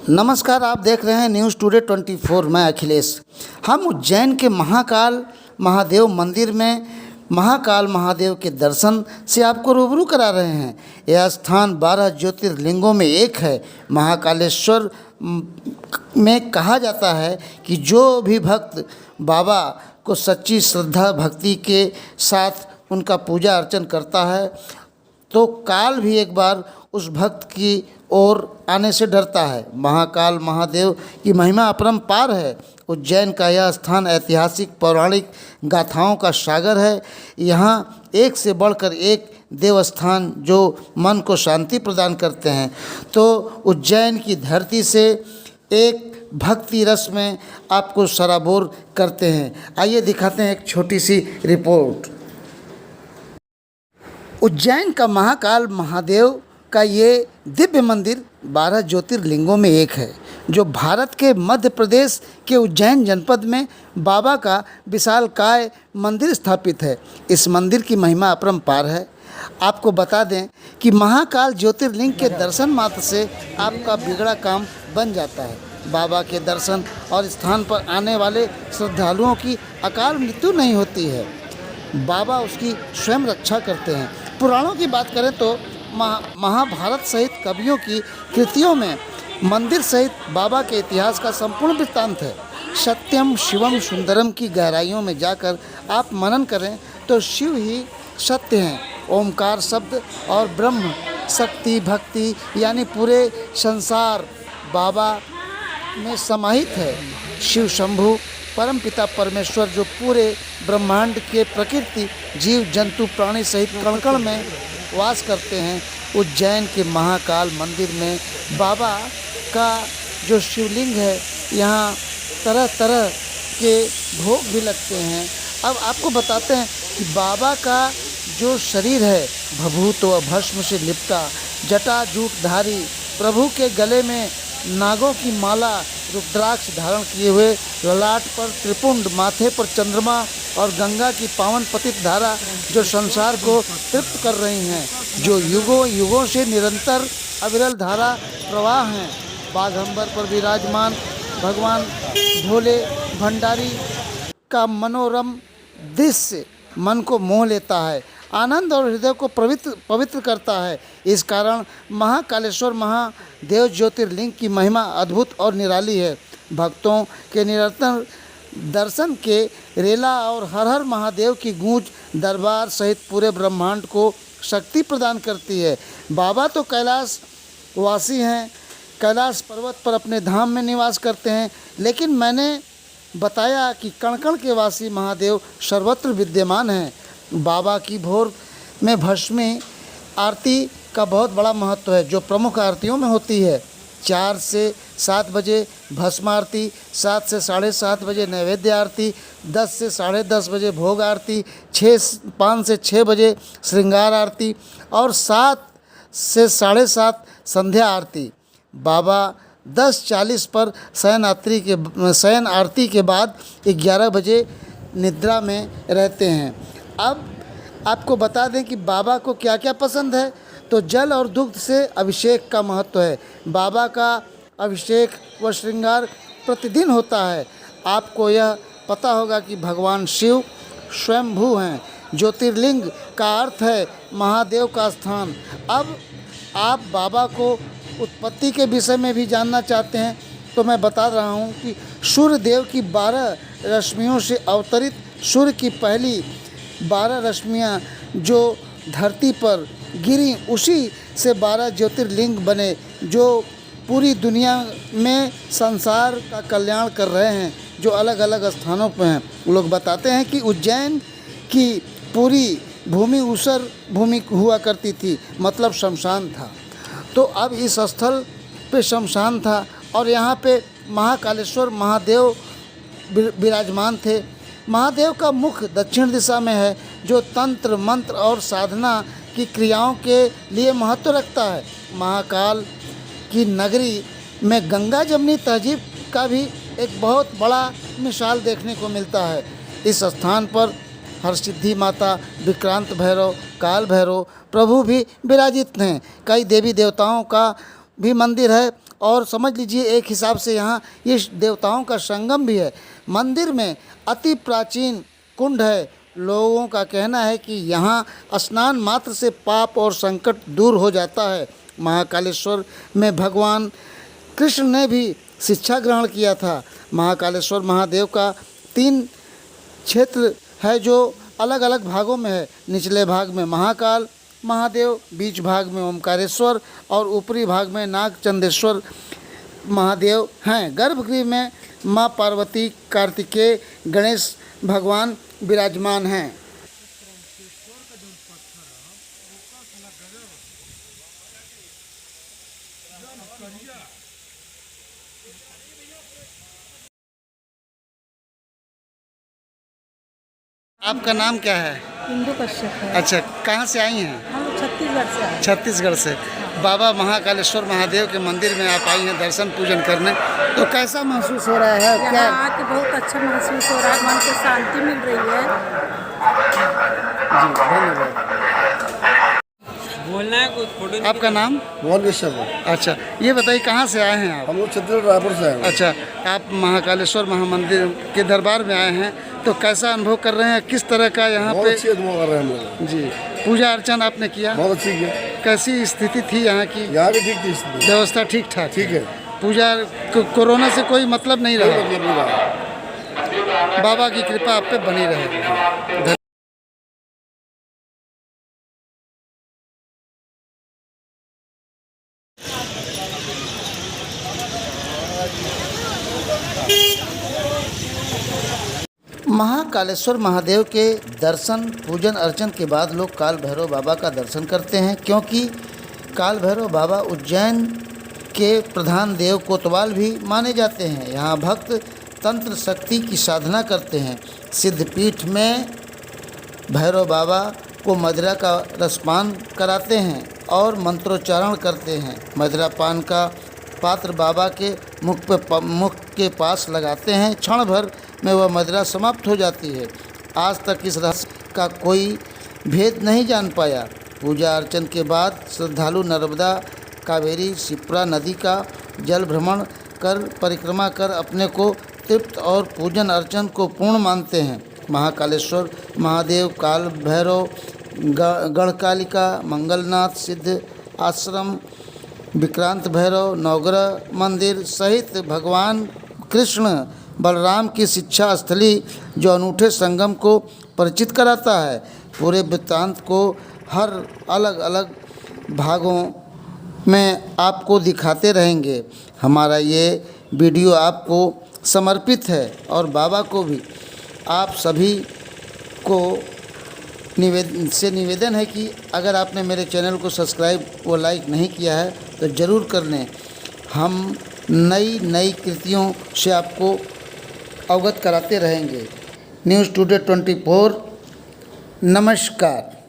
नमस्कार, आप देख रहे हैं न्यूज़ टुडे 24। मैं अखिलेश। हम उज्जैन के महाकाल महादेव मंदिर में महाकाल महादेव के दर्शन से आपको रूबरू करा रहे हैं। यह स्थान 12 ज्योतिर्लिंगों में एक है। महाकालेश्वर में कहा जाता है कि जो भी भक्त बाबा को सच्ची श्रद्धा भक्ति के साथ उनका पूजा अर्चन करता है तो काल भी एक बार उस भक्त की ओर आने से डरता है। महाकाल महादेव की महिमा अपरंपार है। उज्जैन का यह स्थान ऐतिहासिक पौराणिक गाथाओं का सागर है। यहाँ एक से बढ़कर एक देवस्थान जो मन को शांति प्रदान करते हैं। तो उज्जैन की धरती से एक भक्ति रस में आपको सराबोर करते हैं। आइए दिखाते हैं एक छोटी सी रिपोर्ट। उज्जैन का महाकाल महादेव का ये दिव्य मंदिर 12 ज्योतिर्लिंगों में एक है, जो भारत के मध्य प्रदेश के उज्जैन जनपद में बाबा का विशालकाय मंदिर स्थापित है। इस मंदिर की महिमा अपरंपार है। आपको बता दें कि महाकाल ज्योतिर्लिंग के दर्शन मात्र से आपका बिगड़ा काम बन जाता है। बाबा के दर्शन और स्थान पर आने वाले श्रद्धालुओं की अकाल मृत्यु नहीं होती है। बाबा उसकी स्वयं रक्षा करते हैं। पुराणों की बात करें तो महाभारत सहित कवियों की कृतियों में मंदिर सहित बाबा के इतिहास का संपूर्ण वृत्तांत है। सत्यम शिवम सुंदरम की गहराइयों में जाकर आप मनन करें तो शिव ही सत्य हैं। ओमकार शब्द और ब्रह्म शक्ति भक्ति यानी पूरे संसार बाबा में समाहित है। शिव शंभु परमपिता परमेश्वर जो पूरे ब्रह्मांड के प्रकृति जीव जंतु प्राणी सहित कण कण में वास करते हैं। उज्जैन के महाकाल मंदिर में बाबा का जो शिवलिंग है, यहाँ तरह तरह के भोग भी लगते हैं। अब आपको बताते हैं कि बाबा का जो शरीर है भभूत व भस्म से लिपटा जटाजूटधारी, प्रभु के गले में नागों की माला, रुद्राक्ष धारण किए हुए, ललाट पर त्रिपुंड, माथे पर चंद्रमा और गंगा की पावन पतित धारा जो संसार को तृप्त कर रही हैं, जो युगों युगों से निरंतर अविरल धारा प्रवाह हैं। बाघंबर पर विराजमान भगवान भोले भंडारी का मनोरम दृश्य मन को मोह लेता है, आनंद और हृदय को पवित्र करता है। इस कारण महाकालेश्वर महादेव ज्योतिर्लिंग की महिमा अद्भुत और निराली है। भक्तों के निरंतर दर्शन के रेला और हर हर महादेव की गूंज दरबार सहित पूरे ब्रह्मांड को शक्ति प्रदान करती है। बाबा तो कैलाश वासी हैं, कैलाश पर्वत पर अपने धाम में निवास करते हैं, लेकिन मैंने बताया कि कण कण के वासी महादेव सर्वत्र विद्यमान हैं। बाबा की भोर में भस्मी आरती का बहुत बड़ा महत्व है, जो प्रमुख आरतियों में होती है। 4 से 7 बजे भस्म आरती, 7 से 7:30 बजे नैवेद्य आरती, 10 से 10:30 बजे भोग आरती, 5 से 6 बजे श्रृंगार आरती और 7 से 7:30 संध्या आरती। बाबा 10:40 पर शयन आरती के बाद 11 बजे निद्रा में रहते हैं। अब आपको बता दें कि बाबा को क्या क्या पसंद है। तो जल और दुग्ध से अभिषेक का महत्व है। बाबा का अभिषेक व श्रृंगार प्रतिदिन होता है। आपको यह पता होगा कि भगवान शिव स्वयंभू हैं। ज्योतिर्लिंग का अर्थ है महादेव का स्थान। अब आप बाबा को उत्पत्ति के विषय में भी जानना चाहते हैं तो मैं बता रहा हूँ कि सूर्य देव की 12 रश्मियों से अवतरित सूर्य की पहली 12 रश्मियाँ जो धरती पर गिरी, उसी से 12 ज्योतिर्लिंग बने, जो पूरी दुनिया में संसार का कल्याण कर रहे हैं, जो अलग अलग स्थानों पर हैं। लोग बताते हैं कि उज्जैन की पूरी भूमि ऊसर भूमि हुआ करती थी, मतलब शमशान था। तो अब इस स्थल पे शमशान था और यहाँ पे महाकालेश्वर महादेव विराजमान थे। महादेव का मुख दक्षिण दिशा में है, जो तंत्र मंत्र और साधना की क्रियाओं के लिए महत्व रखता है। महाकाल की नगरी में गंगा जमनी तहजीब का भी एक बहुत बड़ा मिसाल देखने को मिलता है। इस स्थान पर हरसिद्धि माता, विक्रांत भैरव, काल भैरव प्रभु भी विराजित हैं। कई देवी देवताओं का भी मंदिर है और समझ लीजिए एक हिसाब से यहाँ ये देवताओं का संगम भी है। मंदिर में अति प्राचीन कुंड है। लोगों का कहना है कि यहाँ स्नान मात्र से पाप और संकट दूर हो जाता है। महाकालेश्वर में भगवान कृष्ण ने भी शिक्षा ग्रहण किया था। महाकालेश्वर महादेव का 3 क्षेत्र है जो अलग अलग भागों में है। निचले भाग में महाकाल महादेव, बीच भाग में ओमकारेश्वर और ऊपरी भाग में नागचंदेश्वर महादेव हैं। गर्भगृह में माँ पार्वती, कार्तिकेय, गणेश भगवान विराजमान हैं। आपका नाम क्या है? इंदु कश्यप है। अच्छा, कहाँ से आई हैं? हम लोग छत्तीसगढ़ से आए। छत्तीसगढ़ से। बाबा महाकालेश्वर महादेव के मंदिर में आप आई हैं दर्शन पूजन करने, तो कैसा महसूस हो रहा है? क्या यहाँ आके बहुत अच्छा महसूस हो रहा है, मन को शांति मिल रही है। जी, धन्यवाद। बोलना है कुछ फोटो। आपका नाम? मोहन कश्यप है। अच्छा, ये बताइए कहाँ से आए हैं आप? हम लोग छत्तीसगढ़ रायपुर से आए हैं। अच्छा, आप महाकालेश्वर महामंदिर के दरबार में आए हैं, तो कैसा अनुभव कर रहे हैं? किस तरह का यहाँ बहुत पे? अच्छी अनुभव कर रहे हैं हम लोग। जी, पूजा अर्चना आपने किया? बहुत अच्छी किया। कैसी स्थिति थी यहाँ की? यहाँ की ठीक थी स्थिति। व्यवस्था ठीक ठाक? ठीक है। पूजा कोरोना से कोई मतलब नहीं कोई रहा? मतलब नहीं रहा। बाबा की कृपा आप पे बनी रहे। महाकालेश्वर महादेव के दर्शन पूजन अर्चन के बाद लोग काल भैरव बाबा का दर्शन करते हैं, क्योंकि काल भैरव बाबा उज्जैन के प्रधान देव कोतवाल भी माने जाते हैं। यहाँ भक्त तंत्र शक्ति की साधना करते हैं। सिद्धपीठ में भैरव बाबा को मदिरा का रसपान कराते हैं और मंत्रोच्चारण करते हैं। मदिरा पान का पात्र बाबा के मुख के पास लगाते हैं। क्षण भर में वह मदिरा समाप्त हो जाती है। आज तक इस रहस्य का कोई भेद नहीं जान पाया। पूजा अर्चन के बाद श्रद्धालु नर्मदा, कावेरी, शिप्रा नदी का जल भ्रमण कर परिक्रमा कर अपने को तृप्त और पूजन अर्चन को पूर्ण मानते हैं। महाकालेश्वर महादेव, काल भैरव, गढ़कालिका, मंगलनाथ सिद्ध आश्रम, विक्रांत भैरव, नवग्रह मंदिर सहित भगवान कृष्ण बलराम की शिक्षा स्थली जो अनूठे संगम को परिचित कराता है। पूरे वृत्तांत को हर अलग अलग भागों में आपको दिखाते रहेंगे। हमारा ये वीडियो आपको समर्पित है और बाबा को भी। आप सभी को निवेदन है कि अगर आपने मेरे चैनल को सब्सक्राइब व लाइक नहीं किया है तो ज़रूर कर लें। हम नई कृतियों से आपको अवगत कराते रहेंगे। न्यूज़ टुडे 24 नमस्कार।